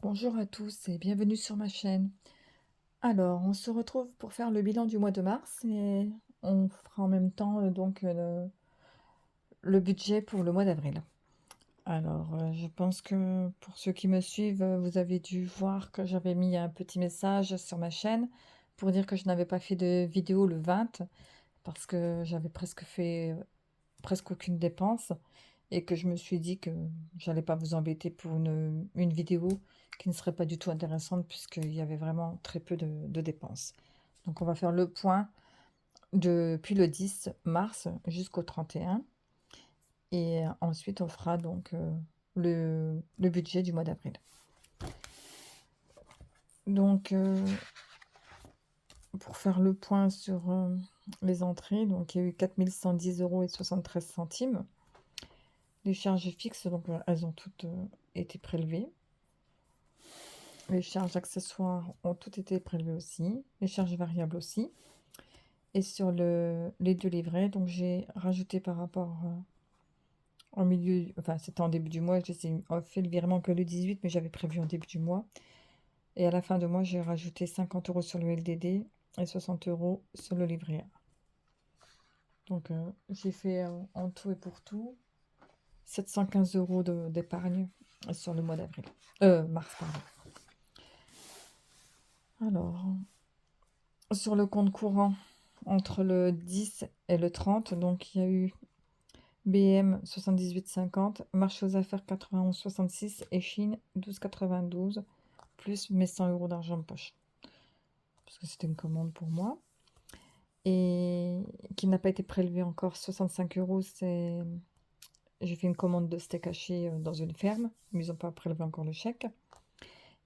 Bonjour à tous et bienvenue sur ma chaîne. Alors, on se retrouve pour faire le bilan du mois de mars et on fera en même temps le budget pour le mois d'avril. Alors, je pense que pour ceux qui me suivent, vous avez dû voir que j'avais mis un petit message sur ma chaîne pour dire que je n'avais pas fait de vidéo le 20 parce que j'avais presque fait presque aucune dépense et que je me suis dit que j'allais pas vous embêter pour une vidéo qui ne serait pas du tout intéressante puisqu'il y avait vraiment très peu de dépenses. Donc on va faire le point depuis le 10 mars jusqu'au 31 et ensuite on fera donc le budget du mois d'avril. Donc pour faire le point sur les entrées, donc il y a eu 4 110,73 €. Les charges fixes, donc elles ont toutes été prélevées. Les charges accessoires ont toutes été prélevées aussi, les charges variables aussi. Et sur les 2 livrets, donc j'ai rajouté par rapport, en milieu enfin c'était en début du mois, j'ai fait le virement que le 18, mais j'avais prévu en début du mois. Et à la fin de mois, j'ai rajouté 50 € sur le LDD et 60 € sur le livret A. Donc j'ai fait, en tout et pour tout, 715 € d'épargne sur le mois d'avril. Mars, pardon. Alors, sur le compte courant, entre le 10 et le 30, donc il y a eu BM 78,50, marché aux affaires 91,66 et Chine 12,92, plus mes 100 € d'argent de poche. Parce que c'était une commande pour moi. Et qui n'a pas été prélevé encore 65 €, c'est j'ai fait une commande de steak haché dans une ferme, mais ils n'ont pas prélevé encore le chèque.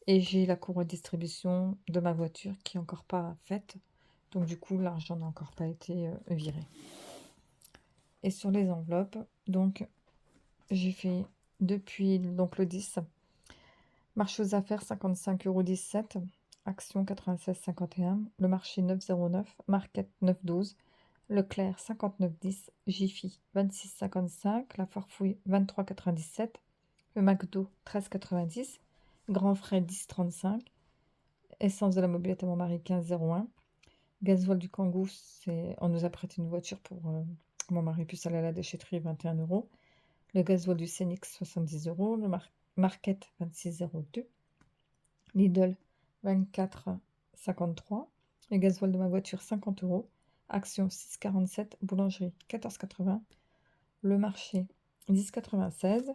Et j'ai la courroie de distribution de ma voiture qui est encore pas faite. Donc du coup, l'argent n'a encore pas été viré. Et sur les enveloppes, donc j'ai fait depuis donc le 10, marché aux affaires 55,17 €, action 96,51, le marché 9,09, Market 9,12, Leclerc 59,10, Jiffy 26,55, la Farfouille 23,97, le McDo 13,90, Grand Frais 10,35, essence de la mobilité à mon mari 15,01, gasoil du Kangoo, on nous a prêté une voiture pour que mon mari puisse aller à la déchetterie, 21 €. Le gasoil du Scénic 70 €, le Market 26,02, Lidl 24,53, le gasoil de ma voiture 50 €, action 6,47, boulangerie 14,80, le marché 10,96,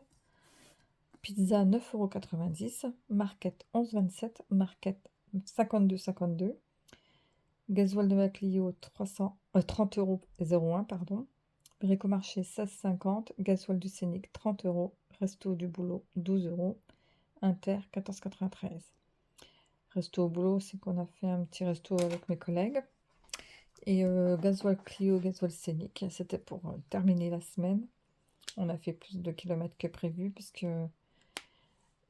pizza 9,90 €, Market 11,27, Market 52,52, gasoil de ma Clio 30,01 €, pardon, Bricomarché 16,50, gasoil du Scénic 30 €, resto du boulot 12 €, Inter 14,93. Resto au boulot, c'est qu'on a fait un petit resto avec mes collègues. Et gasoil Clio, gasoil Scénic, c'était pour terminer la semaine. On a fait plus de kilomètres que prévu puisque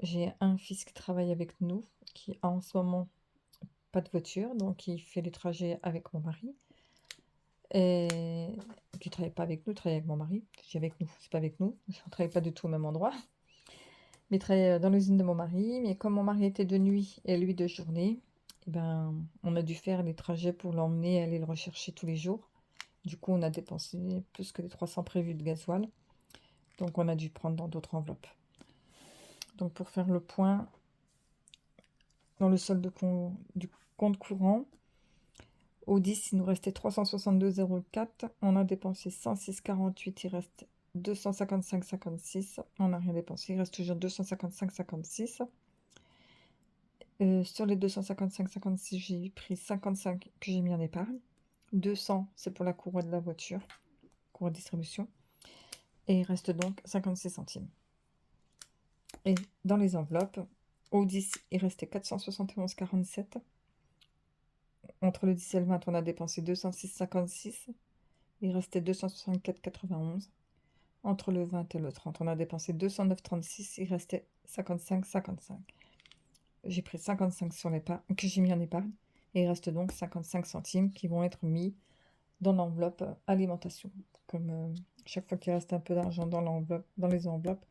j'ai un fils qui travaille avec nous, qui a en ce moment pas de voiture, donc il fait les trajets avec mon mari. Et qui travaille pas avec nous, il travaille avec mon mari. Je dis avec nous, c'est pas avec nous, on travaille pas du tout au même endroit. Mais il travaille dans l'usine de mon mari, mais comme mon mari était de nuit et lui de journée, eh ben, on a dû faire les trajets pour l'emmener et aller le rechercher tous les jours. Du coup, on a dépensé plus que les 300 prévus de gasoil. Donc, on a dû prendre dans d'autres enveloppes. Donc, pour faire le point, dans le solde du compte courant, au 10, il nous restait 362,04. On a dépensé 106,48. Il reste 255,56. On n'a rien dépensé. Il reste toujours 255,56. Sur les 255,56, j'ai pris 55 que j'ai mis en épargne. 200, c'est pour la courroie de la voiture, courroie de distribution. Et il reste donc 56 centimes. Et dans les enveloppes, au 10, il restait 471,47. Entre le 10 et le 20, on a dépensé 206,56. Il restait 264,91. Entre le 20 et le 30, on a dépensé 209,36. Il restait 55,55. J'ai pris 55 sur l'épargne, que j'ai mis en épargne. Et il reste donc 55 centimes qui vont être mis dans l'enveloppe alimentation. Comme chaque fois qu'il reste un peu d'argent dans les enveloppes,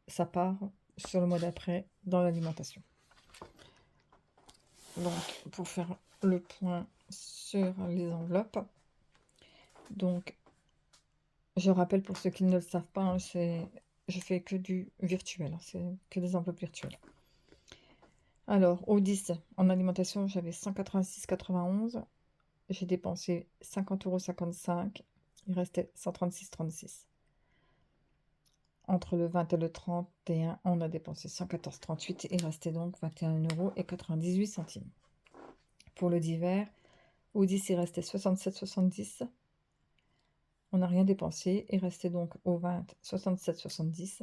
ça part sur le mois d'après dans l'alimentation. Donc, pour faire le point sur les enveloppes, donc, je rappelle pour ceux qui ne le savent pas, hein, je fais que du virtuel, hein, c'est que des enveloppes virtuelles. Alors, au 10, en alimentation, j'avais 186,91. J'ai dépensé 50,55 €. Il restait 136,36. Entre le 20 et le 31, on a dépensé 114,38. Il restait donc 21,98 €. Pour le divers, au 10, il restait 67,70. On n'a rien dépensé. Il restait donc au 20 67,70.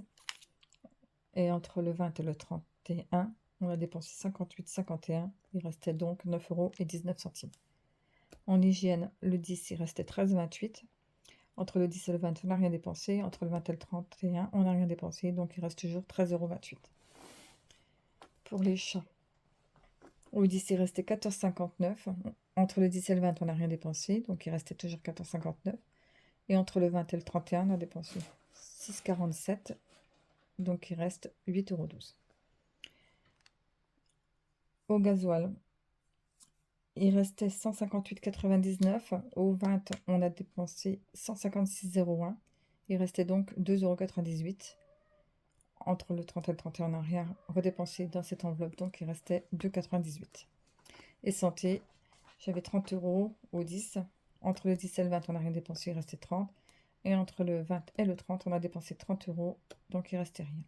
Et entre le 20 et le 31, on a dépensé 58,51. Il restait donc 9,19 €. En hygiène, le 10, il restait 13,28. Entre le 10 et le 20, on n'a rien dépensé. Entre le 20 et le 31, on n'a rien dépensé. Donc, il reste toujours 13,28 €. Pour les chats, au 10, il restait 14,59. Entre le 10 et le 20, on n'a rien dépensé. Donc, il restait toujours 14,59. Et entre le 20 et le 31, on a dépensé 6,47. Donc, il reste 8,12 €. Au gasoil, il restait 158,99. Au 20, on a dépensé 156,01. Il restait donc 2,98 €. Entre le 30 et le 31, on n'a rien redépensé dans cette enveloppe, donc il restait 2,98 €. Et santé, j'avais 30 € au 10. Entre le 10 et le 20, on n'a rien dépensé, il restait 30. Et entre le 20 et le 30, on a dépensé 30 €, donc il restait rien.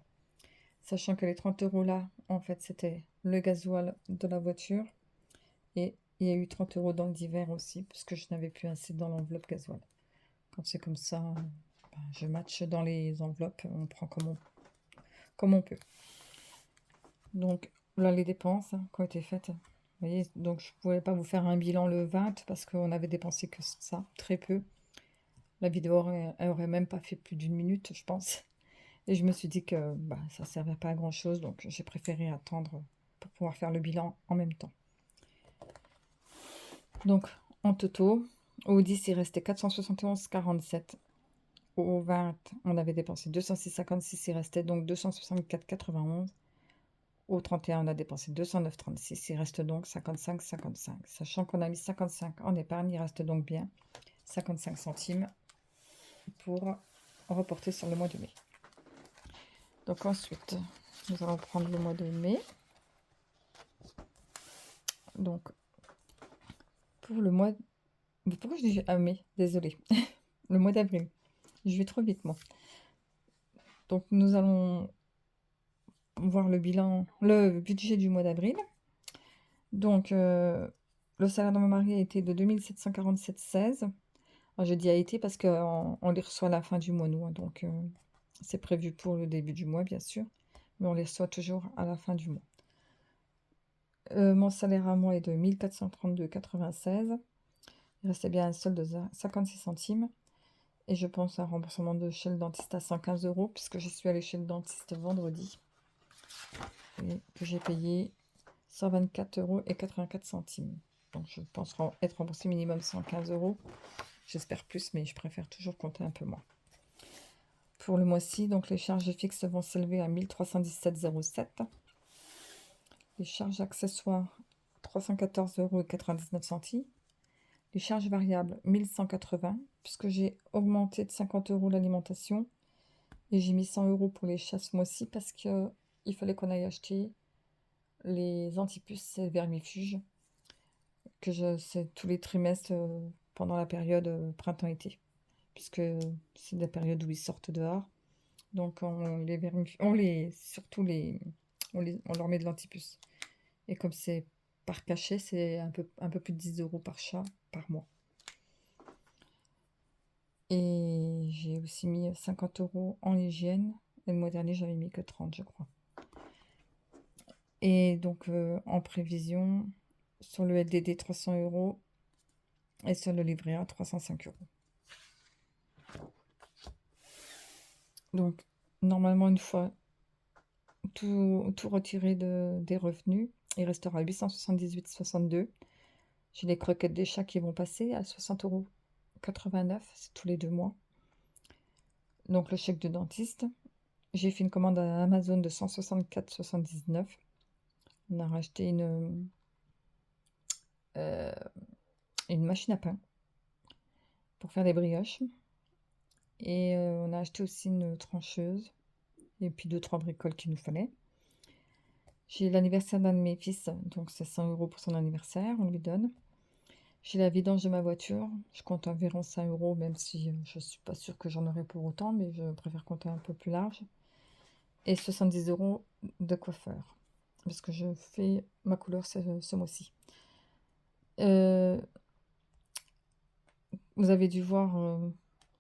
Sachant que les 30 € là, en fait, c'était le gasoil de la voiture. Et il y a eu 30 € dans le divers aussi, puisque je n'avais plus assez dans l'enveloppe gasoil. Quand c'est comme ça, je matche dans les enveloppes, on prend comme on peut. Donc là, les dépenses qui ont été faites. Vous voyez, donc je ne pouvais pas vous faire un bilan le 20 parce qu'on avait dépensé que ça, très peu. La vidéo, elle aurait même pas fait plus d'une minute, je pense. Et je me suis dit que ça ne servait pas à grand chose, donc j'ai préféré attendre pour pouvoir faire le bilan en même temps. Donc en toto, au 10, il restait 471,47. Au 20, on avait dépensé 206,56, il restait donc 264,91. Au 31, on a dépensé 209,36. Il reste donc 55,55. Sachant qu'on a mis 55 en épargne, il reste donc bien 55 centimes pour reporter sur le mois de mai. Donc ensuite, nous allons prendre le mois de mai. Donc, pour le mois... Pourquoi je dis mai? Désolée. Le mois d'avril. Je vais trop vite, moi. Donc, nous allons voir le bilan, le budget du mois d'avril. Donc, le salaire de mon mari a été de 2747,16. J'ai dit a été parce qu'on les reçoit à la fin du mois, nous, hein, donc c'est prévu pour le début du mois, bien sûr, mais on les reçoit toujours à la fin du mois. Mon salaire à moi est de 1432,96. Il restait bien un solde de 56 centimes. Et je pense à un remboursement de chez le dentiste à 115 €, puisque je suis allée chez le dentiste vendredi. Et que j'ai payé 124,84 €. Donc je pense être remboursé minimum 115 €. J'espère plus, mais je préfère toujours compter un peu moins. Pour le mois-ci, donc les charges fixes vont s'élever à 1317,07 €. Les charges accessoires, 314,99 €. Les charges variables, 1180, puisque j'ai augmenté de 50 € l'alimentation. Et j'ai mis 100 € pour les chats ce mois-ci parce qu'il fallait qu'on aille acheter les antipuces et vermifuges que c'est tous les trimestres pendant la période printemps-été, puisque c'est la période où ils sortent dehors. Donc on leur met de l'antipuce. Et comme c'est par cachet, c'est un peu plus de 10 € par chat par mois. Et j'ai aussi mis 50 € en hygiène. Et le mois dernier, j'avais mis que 30, je crois. Et donc en prévision, sur le LDD, 300 € et sur le livret A, 305 €. Donc normalement, une fois tout retiré des revenus, il restera 878,62 €. J'ai les croquettes des chats qui vont passer à 60,89 €, c'est tous les 2 mois. Donc le chèque de dentiste. J'ai fait une commande à Amazon de 164,79 €. On a racheté une machine à pain pour faire des brioches. Et on a acheté aussi une trancheuse et puis 2-3 bricoles qu'il nous fallait. J'ai l'anniversaire d'un de mes fils, donc c'est 100 € pour son anniversaire, on lui donne. J'ai la vidange de ma voiture, je compte environ 5 €, même si je suis pas sûre que j'en aurai pour autant, mais je préfère compter un peu plus large. Et 70 € de coiffeur, parce que je fais ma couleur ce mois-ci. Vous avez dû voir,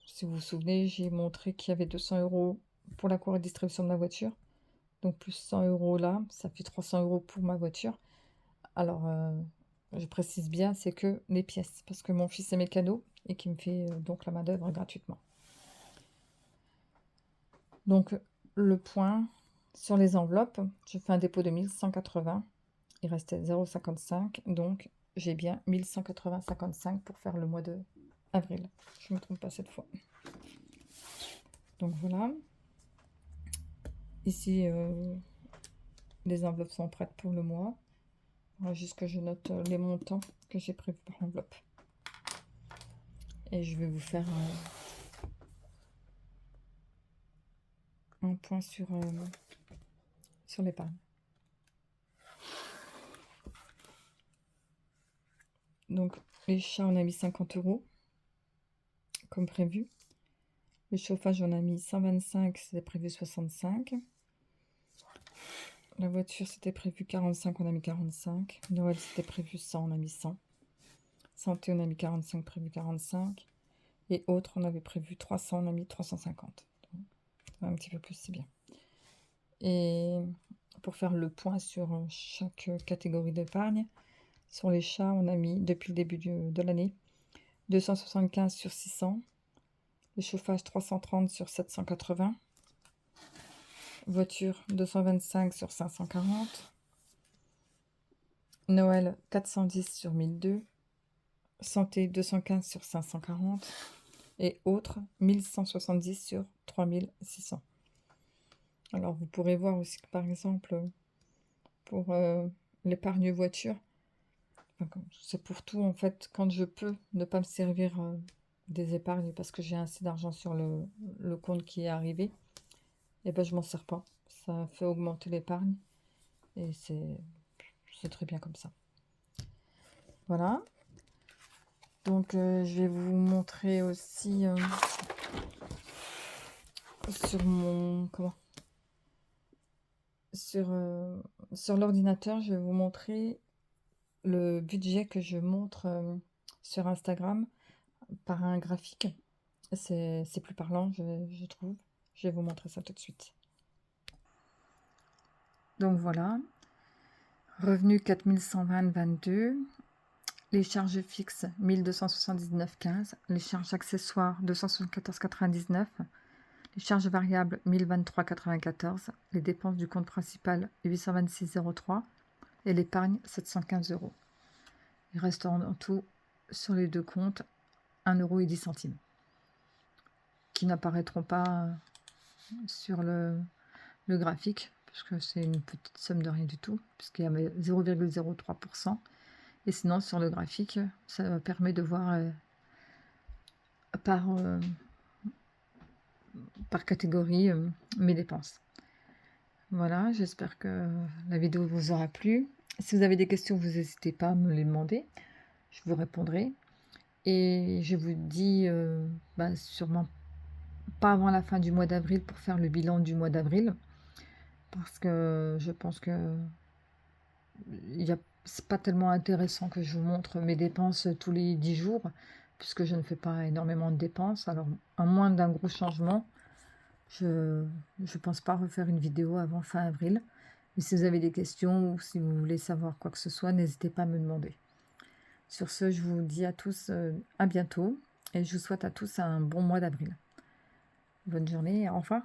si vous vous souvenez, j'ai montré qu'il y avait 200 € pour la cour et distribution de ma voiture. Donc plus 100 € là, ça fait 300 € pour ma voiture. Alors, je précise bien, c'est que les pièces, parce que mon fils est mécano et qui me fait donc la main-d'œuvre gratuitement. Donc, le point sur les enveloppes, je fais un dépôt de 1180. Il restait 0,55. Donc, j'ai bien 1180,55 pour faire le mois de avril. Je ne me trompe pas cette fois. Donc, voilà. Ici, les enveloppes sont prêtes pour le mois. Il faudra juste que je note les montants que j'ai prévus par enveloppe. Et je vais vous faire un point sur l'épargne. Donc, les chats, on a mis 50 € comme prévu. Le chauffage, on a mis 125, c'était prévu 65. La voiture, c'était prévu 45, on a mis 45. Noël, c'était prévu 100, on a mis 100. Santé, on a mis 45, prévu 45. Et autres, on avait prévu 300, on a mis 350. Donc, un petit peu plus, c'est bien. Et pour faire le point sur chaque catégorie d'épargne, sur les chats, on a mis, depuis le début de l'année, 275 sur 600. Le chauffage, 330 sur 780. Voiture, 225 sur 540. Noël, 410 sur 1002. Santé, 215 sur 540. Et autres, 1170 sur 3600. Alors, vous pourrez voir aussi que, par exemple, pour l'épargne voiture, c'est pour tout, en fait, quand je peux ne pas me servir des épargnes parce que j'ai assez d'argent sur le compte qui est arrivé, et ben je m'en sers pas. Ça fait augmenter l'épargne et c'est très bien comme ça. Voilà. Donc je vais vous montrer aussi sur mon sur l'ordinateur, je vais vous montrer le budget que je montre sur Instagram par un graphique. C'est plus parlant, je trouve. Je vais vous montrer ça tout de suite. Donc voilà, revenu 4120,22, les charges fixes 1279,15, les charges accessoires 274,99, les charges variables 1023,94, les dépenses du compte principal 826,03 et l'épargne 715 €. Il reste en tout sur les deux comptes 1,10 € qui n'apparaîtront pas sur le graphique puisque c'est une petite somme de rien du tout puisqu'il y avait 0,03%. Et sinon sur le graphique ça permet de voir par catégorie mes dépenses. Voilà, j'espère que la vidéo vous aura plu. Si vous avez des questions, vous n'hésitez pas à me les demander, je vous répondrai. Et je vous dis sûrement pas avant la fin du mois d'avril pour faire le bilan du mois d'avril, parce que je pense que c'est pas tellement intéressant que je vous montre mes dépenses tous les 10 jours, puisque je ne fais pas énormément de dépenses. Alors, à moins d'un gros changement, je pense pas refaire une vidéo avant fin avril. Mais si vous avez des questions ou si vous voulez savoir quoi que ce soit, n'hésitez pas à me demander. Sur ce, je vous dis à tous à bientôt et je vous souhaite à tous un bon mois d'avril. Bonne journée, au revoir.